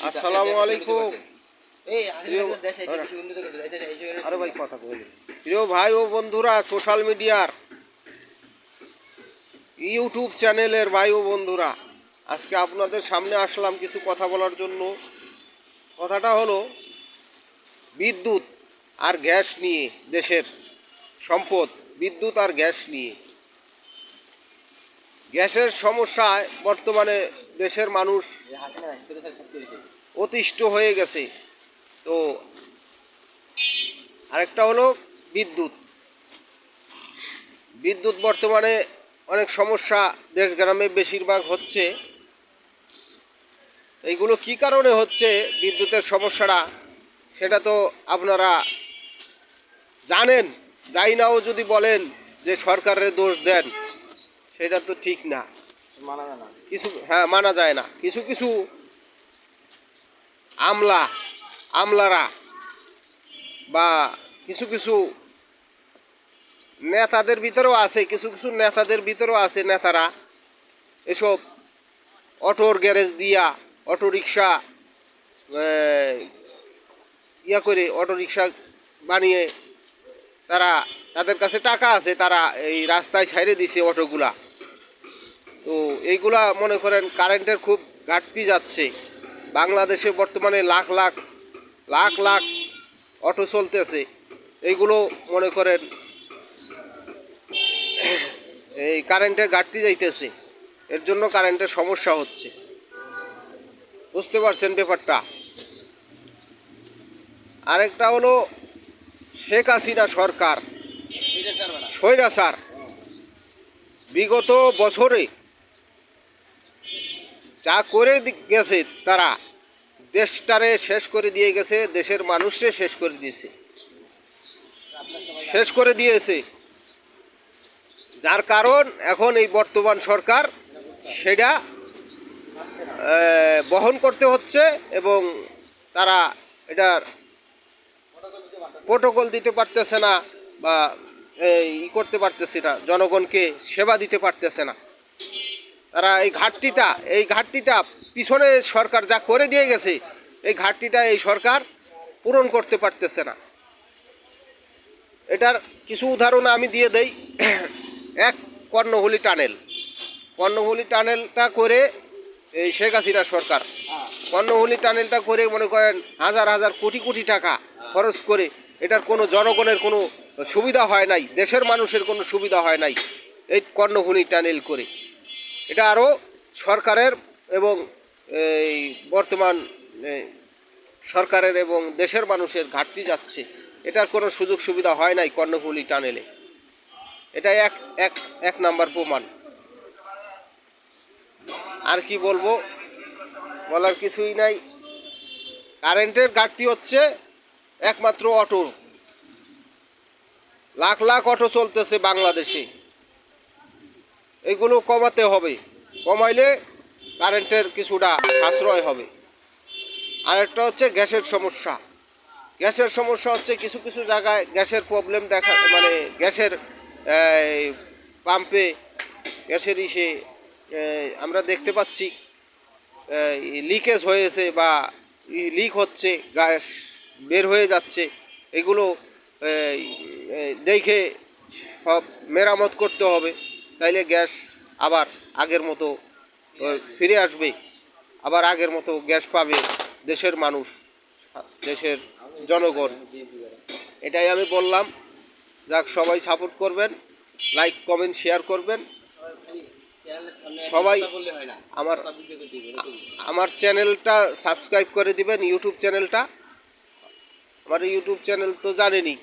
আসসালামু আলাইকুম। আরে ভাই কথা বলি। প্রিয় ভাই ও বন্ধুরা, সোশ্যাল মিডিয়ার ইউটিউব চ্যানেলের ভাই ও বন্ধুরা, আজকে আপনাদের সামনে আসলাম কিছু কথা বলার জন্য। কথাটা হলো বিদ্যুৎ আর গ্যাস নিয়ে, দেশের সম্পদ বিদ্যুৎ আর গ্যাস নিয়ে। গ্যাসের সমস্যায় বর্তমানে দেশের মানুষ অতিষ্ঠ হয়ে গেছে। তো আরেকটা হলো বিদ্যুৎ। বিদ্যুৎ বর্তমানে অনেক সমস্যা দেশ গ্রামে বেশিরভাগ হচ্ছে। এইগুলো কি কারণে হচ্ছে বিদ্যুতের সমস্যাটা, সেটা তো আপনারা জানেন। যাই নাও যদি বলেন যে সরকারের দোষ দেন, সেটা তো ঠিক না, মানা যায় না। কিছু কিছু আমলারা বা কিছু কিছু নেতাদের ভিতরেও আছে, নেতারা এসব অটোর গ্যারেজ দিয়া অটো রিক্সা করে অটো রিক্সা বানিয়ে তাদের কাছে টাকা আছে, তারা এই রাস্তায় ছাইড়ে দিছে অটোগুলা। তো এইগুলা মনে করেন কারেন্টের খুব ঘাটতি যাচ্ছে। বাংলাদেশে বর্তমানে লাখ লাখ অটো চলতেছে। এইগুলো মনে করেন এই কারেন্টের ঘাটতি যাইতেছে, এর জন্য কারেন্টের সমস্যা হচ্ছে। বুঝতে পারছেন ব্যাপারটা? আরেকটা হলো শেখ হাসিনা সরকার, স্বৈরাচার। বিগত বছরে যা করে গেছে, তারা দেশটারে শেষ করে দিয়ে গেছে, দেশের মানুষকে শেষ করে দিয়েছে। যার কারণ এখন এই বর্তমান সরকার সেটা বহন করতে হচ্ছে, এবং তারা এটার প্রোটোকল দিতে পারতেছে না, বা করতে পারতেছে না, জনগণকে সেবা দিতে পারতেছে না। তারা এই ঘাটতিটা পিছনে সরকার যা করে দিয়ে গেছে, এই ঘাটতিটা এই সরকার পূরণ করতে পারতেছে না। এটার কিছু উদাহরণ আমি দিয়ে দেই। এক, কর্ণফুলী টানেলটা করে এই শেখ হাসিনা সরকার কর্ণফুলী টানেলটা করে মনে করেন হাজার কোটি টাকা খরচ করে, এটার কোনো জনগণের কোনো সুবিধা হয় নাই, দেশের মানুষের কোনো সুবিধা হয় নাই এই কর্ণফুলী টানেল করে। এটা আরও সরকারের এবং এই বর্তমান সরকারের এবং দেশের মানুষের ঘাটতি যাচ্ছে। এটার কোনো সুযোগ সুবিধা হয় নাই কর্ণফুলী টানেলে। এটা এক নাম্বার প্রমাণ। আর কি বলবো, বলার কিছুই নাই। কারেন্টের ঘাটতি হচ্ছে একমাত্র অটো। লাখ অটো চলতেছে বাংলাদেশে। এগুলো কমাতে হবে, কমাইলে কারেন্টের কিছুটা সাশ্রয় হবে। আরেকটা হচ্ছে গ্যাসের সমস্যা হচ্ছে কিছু কিছু জায়গায় গ্যাসের প্রবলেম মানে গ্যাসের পাম্পে গ্যাসের আমরা দেখতে পাচ্ছি লিকেজ হয়েছে বা লিক হচ্ছে, গ্যাস বের হয়ে যাচ্ছে। এগুলো দেখে সব মেরামত করতে হবে, তাইলে গ্যাস আবার আগের মতো ফিরে আসবে, আবার আগের মতো গ্যাস পাবে দেশের মানুষ, দেশের জনগণ। এটাই আমি বললাম। যাক, সবাই সাপোর্ট করবেন, লাইক কমেন্ট শেয়ার করবেন। সবাই আমার চ্যানেলটা সাবস্ক্রাইব করে দিবেন। ইউটিউব চ্যানেলটা, আমার ইউটিউব চ্যানেল তো জানেনই।